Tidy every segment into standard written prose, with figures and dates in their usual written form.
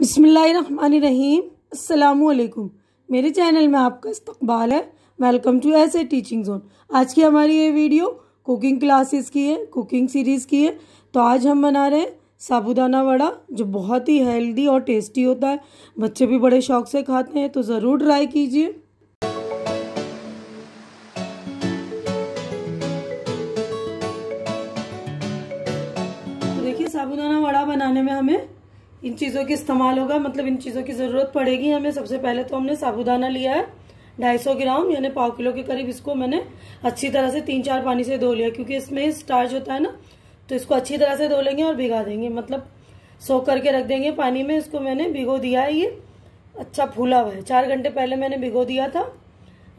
बिस्मिल्लाहिर्रहमानिर्रहीम। अस्सलामुअलैकुम। मेरे चैनल में आपका इस्तकबाल है। वेलकम टू ऐसे टीचिंग जोन। आज की हमारी ये वीडियो कुकिंग क्लासेस की है, कुकिंग सीरीज़ की है। तो आज हम बना रहे हैं साबूदाना वड़ा, जो बहुत ही हेल्दी और टेस्टी होता है। बच्चे भी बड़े शौक से खाते हैं, तो ज़रूर ट्राई कीजिए। देखिए, साबूदाना वड़ा बनाने में हमें इन चीज़ों के इस्तेमाल होगा, मतलब इन चीज़ों की ज़रूरत पड़ेगी हमें। सबसे पहले तो हमने साबूदाना लिया है 250 ग्राम, यानी पाव किलो के करीब। इसको मैंने अच्छी तरह से 3-4 पानी से धो लिया, क्योंकि इसमें स्टार्च होता है ना, तो इसको अच्छी तरह से धो लेंगे और भिगा देंगे, मतलब सोख करके रख देंगे पानी में। इसको मैंने भिगो दिया है, ये अच्छा फूला हुआ है। 4 घंटे पहले मैंने भिगो दिया था।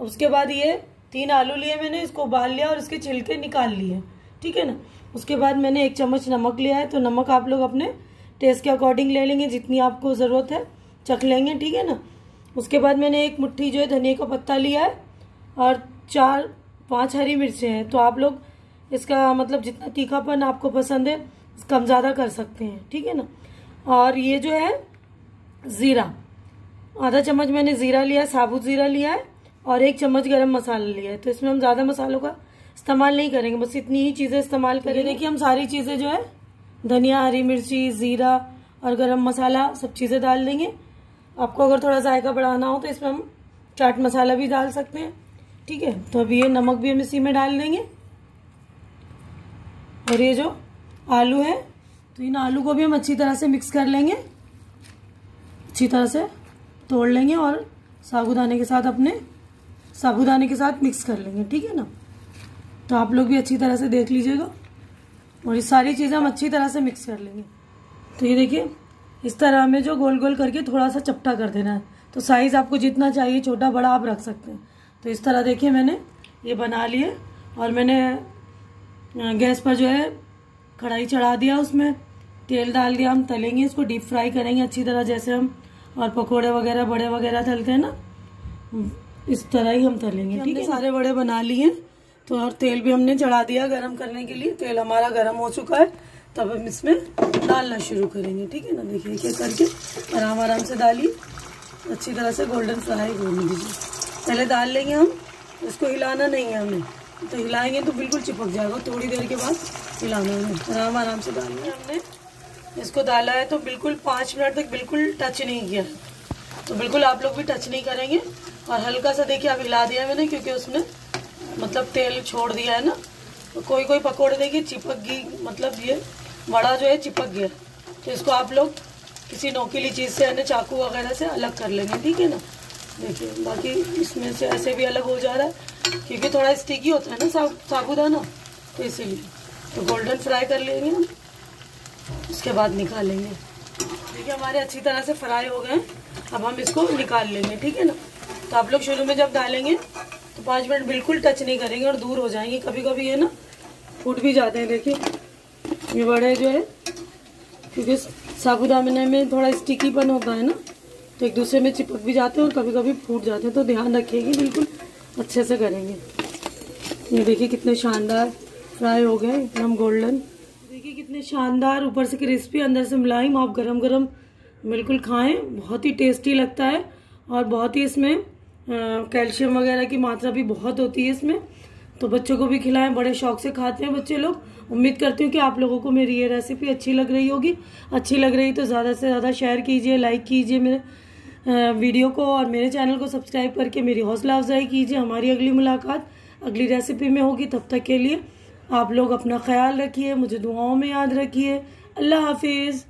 उसके बाद ये 3 आलू लिए मैंने, इसको उबाल लिया और इसके छिलके निकाल लिए, ठीक है ना। उसके बाद मैंने 1 चम्मच नमक लिया है। तो नमक आप लोग अपने टेस्ट के अकॉर्डिंग ले लेंगे, जितनी आपको ज़रूरत है चख लेंगे, ठीक है ना। उसके बाद मैंने 1 मुट्ठी जो है धनिया का पत्ता लिया है और 4-5 हरी मिर्चें हैं। तो आप लोग इसका मतलब जितना तीखापन आपको पसंद है कम ज़्यादा कर सकते हैं, ठीक है ना। और ये जो है ज़ीरा, आधा चम्मच मैंने ज़ीरा लिया, साबुत ज़ीरा लिया है, और 1 चम्मच गरम मसाला लिया है। तो इसमें हम ज़्यादा मसालों का इस्तेमाल नहीं करेंगे, बस इतनी ही चीज़ें इस्तेमाल करेंगे। देखिए, हम सारी चीज़ें जो है धनिया, हरी मिर्ची, ज़ीरा और गरम मसाला सब चीज़ें डाल देंगे। आपको अगर थोड़ा जायका बढ़ाना हो तो इसमें हम चाट मसाला भी डाल सकते हैं, ठीक है। तो अभी ये नमक भी हम इसी में डाल देंगे। और ये जो आलू है, तो इन आलू को भी हम अच्छी तरह से मिक्स कर लेंगे, अच्छी तरह से तोड़ लेंगे और साबूदाने के साथ मिक्स कर लेंगे, ठीक है ना। तो आप लोग भी अच्छी तरह से देख लीजिएगा, और ये सारी चीज़ें हम अच्छी तरह से मिक्स कर लेंगे। तो ये देखिए, इस तरह हमें जो गोल गोल करके थोड़ा सा चपटा कर देना है। तो साइज़ आपको जितना चाहिए, छोटा बड़ा आप रख सकते हैं। तो इस तरह देखिए मैंने ये बना लिए, और मैंने गैस पर जो है कढ़ाई चढ़ा दिया, उसमें तेल डाल दिया। हम तलेंगे इसको, डीप फ्राई करेंगे अच्छी तरह, जैसे हम और पकोड़े वगैरह बड़े वगैरह तलते हैं ना, इस तरह ही हम तलेंगे, ठीक है। सारे बड़े बना लिए। तो और तेल भी हमने चढ़ा दिया गरम करने के लिए। तेल हमारा गरम हो चुका है, तब हम इसमें डालना शुरू करेंगे, ठीक है ना। देखिए एक करके आराम आराम से डालिए, अच्छी तरह से गोल्डन फ्राई होने दीजिए। पहले डाल लेंगे हम, इसको हिलाना नहीं है हमें, तो हिलाएंगे तो बिल्कुल चिपक जाएगा। थोड़ी देर के बाद हिलाना है, आराम आराम से डालेंगे। हमने इसको डाला है तो बिल्कुल 5 मिनट तक बिल्कुल टच नहीं किया, तो बिल्कुल आप लोग भी टच नहीं करेंगे। और हल्का सा देखिए अब हिला दिया मैंने, क्योंकि उसने मतलब तेल छोड़ दिया है ना। तो कोई पकोड़े देखिए चिपक गई, मतलब ये वड़ा जो है चिपक गया। तो इसको आप लोग किसी नोकीली चीज़ से, यानी चाकू वगैरह से अलग कर लेंगे, ठीक है ना। देखिए बाकी इसमें से ऐसे भी अलग हो जा रहा है, क्योंकि थोड़ा स्टिकी होता है ना साबूदाना, तो इसीलिए। तो गोल्डन फ्राई कर लेंगे हम, उसके बाद निकालेंगे। देखिए हमारे अच्छी तरह से फ्राई हो गए। अब हम इसको निकाल लेंगे, ठीक है ना। तो आप लोग शुरू में जब डालेंगे तो 5 मिनट बिल्कुल टच नहीं करेंगे, और दूर हो जाएंगे। कभी कभी ये ना फूट भी जाते हैं। देखिए ये बड़े जो है, क्योंकि साबूदाने में थोड़ा स्टिकीपन होता है ना, तो एक दूसरे में चिपक भी जाते हैं और कभी कभी फूट जाते हैं। तो ध्यान रखिएगा, बिल्कुल अच्छे से करेंगे। ये देखिए कितने शानदार फ्राई हो गए, एकदम गोल्डन। देखिए कितने शानदार, ऊपर से क्रिस्पी, अंदर से मुलायम। आप गरम गरम बिल्कुल खाएं, बहुत ही टेस्टी लगता है। और बहुत ही इसमें कैल्शियम वगैरह की मात्रा भी बहुत होती है इसमें। तो बच्चों को भी खिलाएं, बड़े शौक से खाते हैं बच्चे लोग। उम्मीद करती हूँ कि आप लोगों को मेरी ये रेसिपी अच्छी लग रही होगी। अच्छी लग रही तो ज़्यादा से ज़्यादा शेयर कीजिए, लाइक कीजिए मेरे वीडियो को, और मेरे चैनल को सब्सक्राइब करके मेरी हौसला अफजाई कीजिए। हमारी अगली मुलाकात अगली रेसिपी में होगी। तब तक के लिए आप लोग अपना ख्याल रखिए, मुझे दुआओं में याद रखिए। अल्लाह हाफिज़।